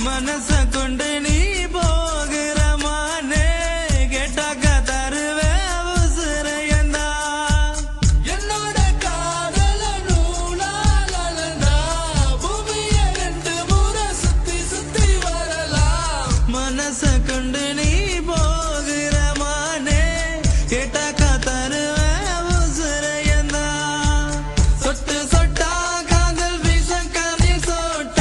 மனச கொண்டு நீ போகிற மானே கேட்டாக்க தருவே உசுரையந்தா என்னோட காதல நூலாலண்டா பூமிய 2 முறை சுத்தி சுத்தி வரலாம் மனச கொண்டு நீ போகிற மானே கேட்டாக்க தருவே உசுரையந்தா சொட்டு சொட்டா காதல் வீச கண்ணில் சோட்ட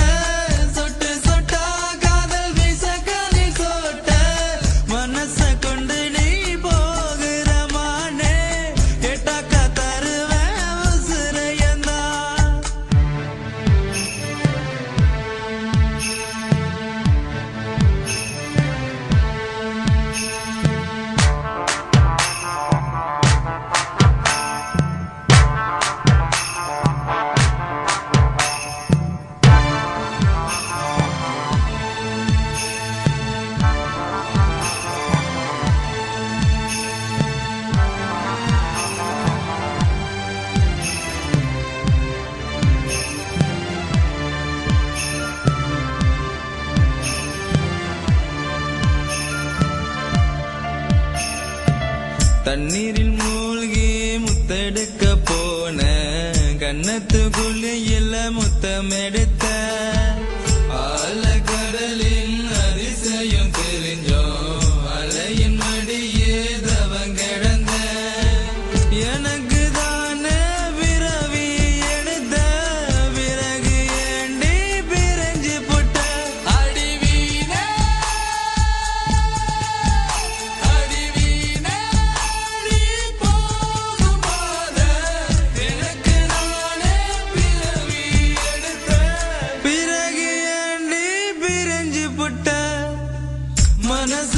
சொட்டு சொட்டா காதல் வீச கண்ணில் சோட்ட மனச கொண்டு நீ போகிற மானே கேட்டாக்க தருவே உசுரையந்தா தண்ணீரில் மூழ்கி முத்தெடுக்க போன கன்னத்து குழியில முத்தமெடுத்த ஆழக்கடலின் அதிசயம் தெரிஞ்சோம் அலையின் மடியே தவம் கிடந்த எனக்கு தானே பிறவி எடுத்த பிறகு ஏண்டி பிரிஞ்சு புட்ட அடிவீனே அடிவீனே நீ போகும் பாத எனக்கு நானே பிறவி எடுத்த பிறகு ஏண்டி பிரிஞ்சு புட்ட மனச